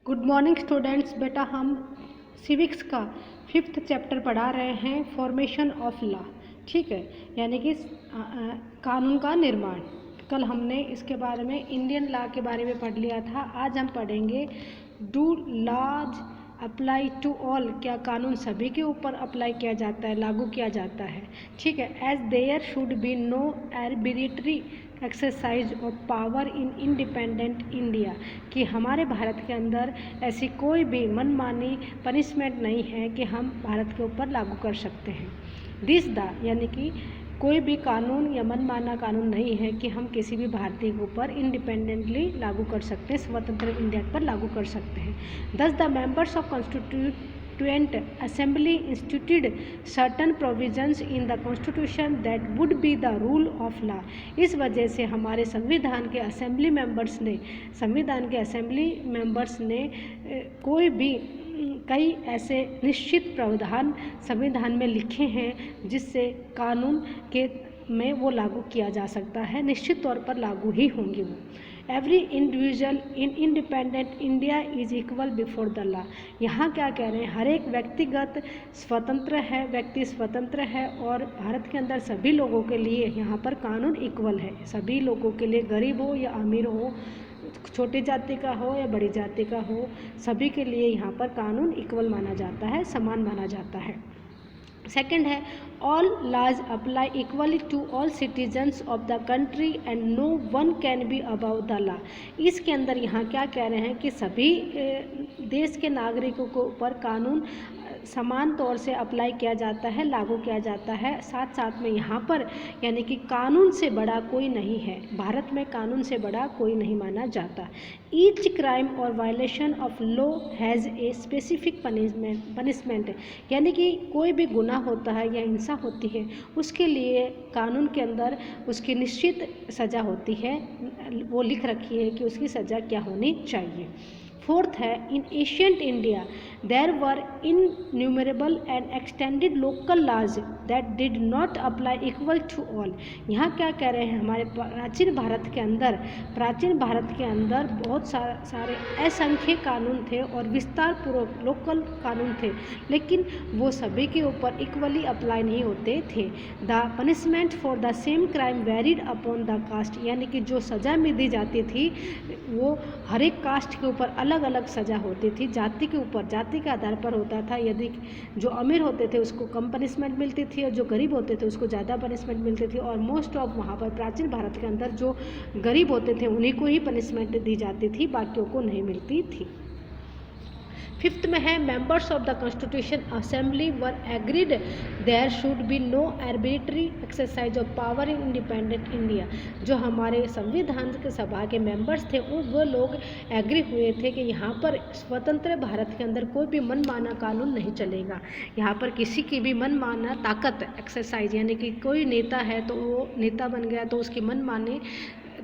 Good morning students. बेटा हम civics का 5th चैप्टर पढ़ा रहे हैं, फॉर्मेशन ऑफ लॉ। ठीक है, यानी कि कानून का निर्माण। कल हमने इसके बारे में इंडियन लॉ के बारे में पढ़ लिया था। आज हम पढ़ेंगे do laws apply to all, क्या कानून सभी के ऊपर अप्लाई किया जाता है, लागू किया जाता है। ठीक है, as there should be no arbitrary exercise of power in independent India, कि हमारे भारत के अंदर ऐसी कोई भी मनमानी पनिशमेंट नहीं है कि हम भारत के ऊपर लागू कर सकते हैं। दिस द, यानी कि कोई भी कानून या मनमाना कानून नहीं है कि हम किसी भी भारतीय के ऊपर इंडिपेंडेंटली लागू कर सकते हैं, स्वतंत्र इंडिया पर लागू कर सकते हैं। दस the members of constituent assembly instituted certain provisions in the constitution that would be the rule of law. इस वजह से हमारे संविधान के असेंबली मेंबर्स ने कोई भी कई ऐसे निश्चित प्रावधान संविधान में लिखे हैं जिससे कानून के में वो लागू किया जा सकता है, निश्चित तौर पर लागू ही होंगे वो। Every individual in independent India is equal before the law. यहाँ क्या कह रहे हैं, हर एक व्यक्ति स्वतंत्र है और भारत के अंदर सभी लोगों के लिए यहाँ पर कानून इक्वल है। सभी लोगों के लिए, गरीब हो या अमीर हो, छोटी जाति का हो या बड़ी जाति का हो, सभी के लिए यहाँ पर कानून इक्वल माना जाता है, समान माना जाता है। सेकंड है all laws apply equally to all citizens of the country and no one can be above the law. इसके अंदर यहाँ क्या कह रहे हैं कि सभी देश के नागरिकों को ऊपर कानून समान तौर से अप्लाई किया जाता है, लागू किया जाता है। साथ साथ में यहाँ पर यानी कि कानून से बड़ा कोई नहीं है, भारत में कानून से बड़ा कोई नहीं माना जाता। ईच क्राइम और violation of law has a specific punishment, यानी कि कोई भी गुनाह होता है या हिंसा होती है उसके लिए कानून के अंदर उसकी निश्चित सज़ा होती है, वो लिख रखी है कि उसकी सज़ा क्या होनी चाहिए। फोर्थ है in ancient India there were innumerable and extended local laws that did not apply equal to all. यहाँ क्या कह रहे हैं, हमारे प्राचीन भारत के अंदर बहुत सारे असंख्य कानून थे और विस्तार पूर्वक लोकल कानून थे, लेकिन वो सभी के ऊपर इक्वली अप्लाई नहीं होते थे। The punishment for the same crime varied upon the caste, यानी कि जो सज़ा में दी जाती थी वो हर एक कास्ट के ऊपर अलग अलग सज़ा होती थी, जाति के ऊपर, जाति के आधार पर होता था। यदि जो अमीर होते थे उसको कम पनिशमेंट मिलती थी और जो गरीब होते थे उसको ज़्यादा पनिशमेंट मिलती थी, और मोस्ट ऑफ वहाँ पर प्राचीन भारत के अंदर जो गरीब होते थे उन्हीं को ही पनिशमेंट दी जाती थी, बाकियों को नहीं मिलती थी। फिफ्थ में है members of the constitution assembly were agreed there should be no arbitrary exercise of power in independent India. जो हमारे संविधान के सभा के मेंबर्स थे वो लोग एग्री हुए थे कि यहाँ पर स्वतंत्र भारत के अंदर कोई भी मनमाना कानून नहीं चलेगा। यहाँ पर किसी की भी मनमाना ताकत एक्सरसाइज, यानी कि कोई नेता है तो वो नेता बन गया तो उसकी मनमानी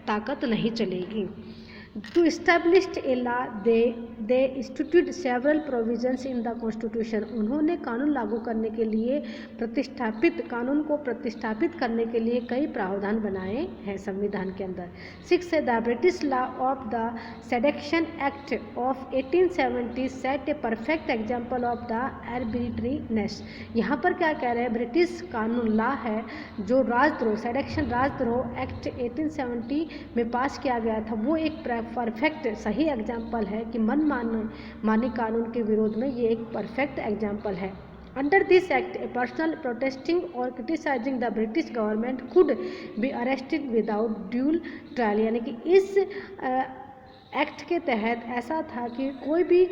ताकत नहीं चलेगी। To establish a law, they instituted several provisions in the constitution। उन्होंने कानून लागू करने के लिए कानून को प्रतिष्ठापित करने के लिए कई प्रावधान बनाए हैं संविधान के अंदर। 6 है the British law of the sedition act of 1870 set a perfect example of the arbitrariness. यहाँ पर क्या कह रहे हैं, ब्रिटिश कानून लॉ है जो राजद्रोह एक्ट 1870 में पास किया गया था, वो एक परफेक्ट सही एग्जाम्पल है कि मनमाने कानून के विरोध में ये एक परफेक्ट एग्जाम्पल है। Under this act a person protesting और criticising the British government could be arrested without dual trial, यानी कि इस एक्ट के तहत ऐसा था कि कोई भी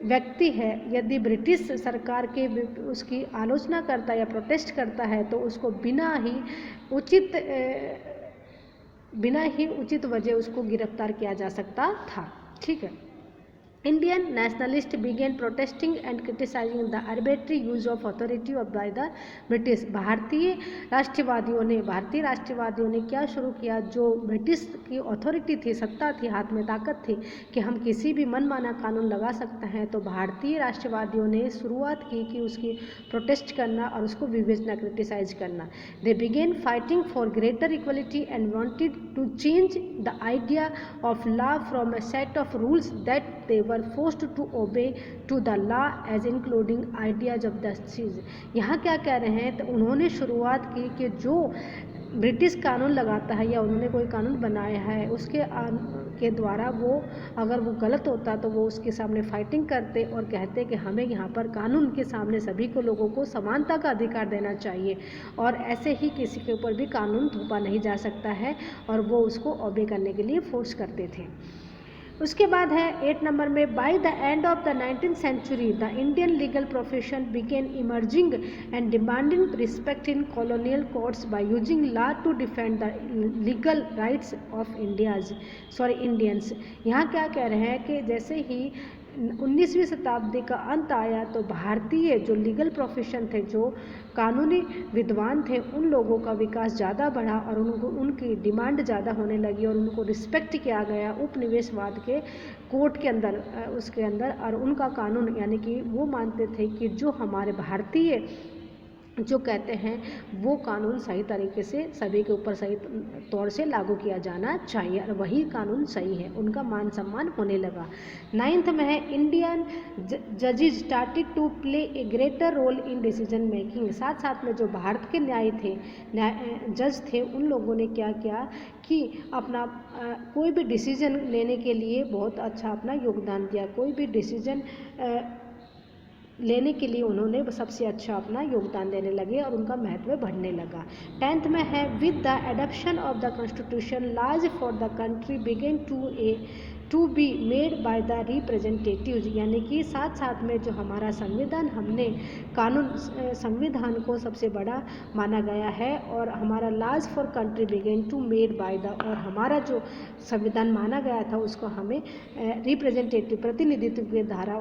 व्यक्ति है यदि ब्रिटिश सरकार के उसकी आलोचना करता है या प्रोटेस्ट करता है तो उसको बिना ही उचित वजह उसको गिरफ्तार किया जा सकता था। ठीक है, Indian nationalist began protesting and criticising the arbitrary use of authority of by the British. भारतीय राष्ट्रवादियों ने क्या शुरू किया, जो ब्रिटिश की अथॉरिटी थी, सत्ता थी, हाथ में ताकत थी कि हम किसी भी मनमाना कानून लगा सकते हैं, तो भारतीय राष्ट्रवादियों ने शुरुआत की कि उसकी प्रोटेस्ट करना और उसको विवेचना, क्रिटिसाइज करना। They began fighting for greater equality and wanted to change the idea of law from a set of rules that they were were forced to obey to the law as including ideas of the cheese. यहाँ क्या कह रहे हैं, तो उन्होंने शुरुआत की कि जो ब्रिटिश कानून लगाता है या उन्होंने कोई कानून बनाया है उसके के द्वारा वो अगर वो गलत होता तो वो उसके सामने फाइटिंग करते और कहते कि हमें यहाँ पर कानून के सामने सभी को लोगों को समानता का अधिकार देना चाहिए और ऐसे ही किसी के ऊपर भी कानून थोपा नहीं जा सकता है, और वो उसको ओबे करने के लिए फोर्स करते थे। उसके बाद है 8 नंबर में, by the end of the 19th century the Indian legal profession began emerging and demanding respect in colonial courts by using law to defend the legal rights of Indians. यहाँ क्या कह रहे हैं कि जैसे ही 19वीं शताब्दी का अंत आया तो भारतीय जो लीगल प्रोफेशन थे, जो कानूनी विद्वान थे, उन लोगों का विकास ज़्यादा बढ़ा और उनको उनकी डिमांड ज़्यादा होने लगी और उनको रिस्पेक्ट किया गया उपनिवेशवाद के कोर्ट के अंदर, उसके अंदर। और उनका कानून यानी कि वो मानते थे कि जो हमारे भारतीय जो कहते हैं वो कानून सही तरीके से सभी के ऊपर सही तौर से लागू किया जाना चाहिए और वही कानून सही है, उनका मान सम्मान होने लगा। 9th में है, इंडियन जजेस started to play a greater role in decision making. साथ साथ में जो भारत के जज थे उन लोगों ने क्या किया कि अपना कोई भी डिसीजन लेने के लिए बहुत अच्छा अपना योगदान दिया, कोई भी डिसीजन लेने के लिए उन्होंने सबसे अच्छा अपना योगदान देने लगे और उनका महत्व बढ़ने लगा। 10th में है, with the adoption of the constitution laws for the country began to be made by the representatives. यानी कि साथ साथ में जो हमारा संविधान, हमने संविधान को सबसे बड़ा माना गया है और हमारा laws for country began to made by the, और हमारा जो संविधान माना गया था उसको हमें रिप्रेजेंटेटिव प्रतिनिधित्व के द्वारा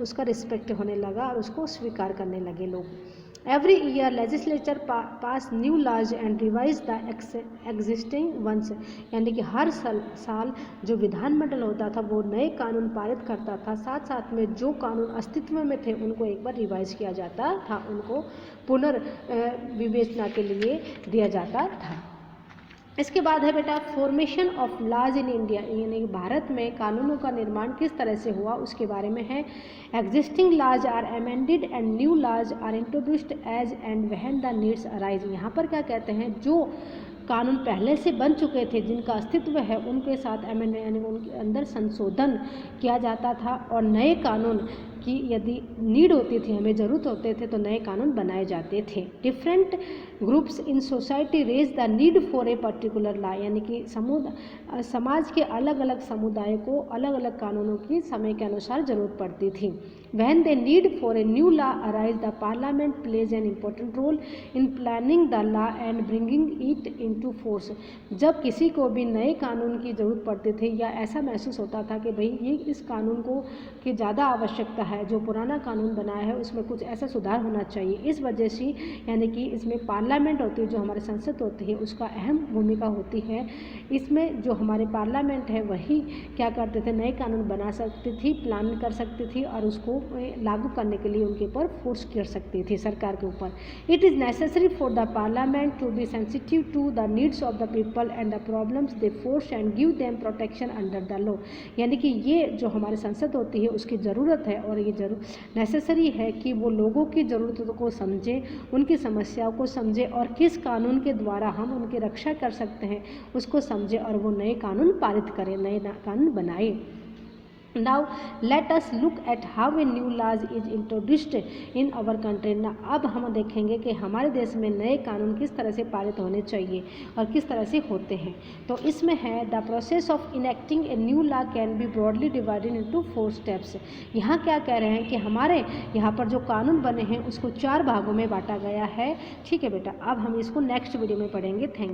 उसका रिस्पेक्ट होने लगा और उसको स्वीकार करने लगे लोग। Every year legislature pass new laws and revise the existing ones. यानी कि हर साल जो विधानमंडल होता था वो नए कानून पारित करता था, साथ साथ में जो कानून अस्तित्व में थे उनको एक बार रिवाइज किया जाता था, उनको पुनर्विवेचना के लिए दिया जाता था। इसके बाद है बेटा formation of laws in India, यानी भारत में कानूनों का निर्माण किस तरह से हुआ उसके बारे में है। Existing laws are amended and new laws are introduced as and when the needs arise. यहाँ पर क्या कहते हैं, जो कानून पहले से बन चुके थे जिनका अस्तित्व है उनके साथ अमेंडमेंट यानी उनके अंदर संशोधन किया जाता था और नए कानून की यदि नीड होती थी, हमें ज़रूरत होते थे तो नए कानून बनाए जाते थे। Different groups in society raise the need for a particular law. यानी कि समाज के अलग अलग समुदाय को अलग अलग कानूनों की समय के अनुसार ज़रूरत पड़ती थी। When they need for a new law arise, the parliament plays an important role in planning the law and bringing it into force। जब किसी को भी नए कानून की ज़रूरत पड़ती थी या ऐसा महसूस होता था कि भाई ये इस कानून को की ज़्यादा आवश्यकता है, जो पुराना कानून बनाया है उसमें कुछ ऐसा सुधार होना चाहिए, इस वजह से यानी कि इसमें पार्लियामेंट होती है, जो हमारी संसद होती है उसका अहम भूमिका होती है। इसमें जो हमारे पार्लियामेंट है वही क्या करते थे, नए कानून बना सकती थी, प्लान कर सकती थी और उसको लागू करने के लिए उनके ऊपर फोर्स कर सकती थी सरकार के ऊपर। It is necessary for the parliament to be sensitive to the needs of the people and the problems they face and give them protection under the law. यानी कि ये जो हमारी संसद होती है उसकी ज़रूरत है और ये नेसेसरी है कि वो लोगों की ज़रूरतों को समझे, उनकी समस्याओं को समझे और किस कानून के द्वारा हम उनकी रक्षा कर सकते हैं उसको समझे और वो नए कानून पारित करें, नए कानून बनाए। Now let us look at how a new laws is introduced in our country। ना अब हम देखेंगे कि हमारे देश में नए कानून किस तरह से पारित होने चाहिए और किस तरह से होते हैं। तो इसमें है the process of enacting a new law can be broadly divided into 4 steps. यहाँ क्या कह रहे हैं कि हमारे यहाँ पर जो कानून बने हैं उसको 4 भागों में बांटा गया है। ठीक है बेटा, अब हम इसको नेक्स्ट वीडियो में पढ़ेंगे। Thank you.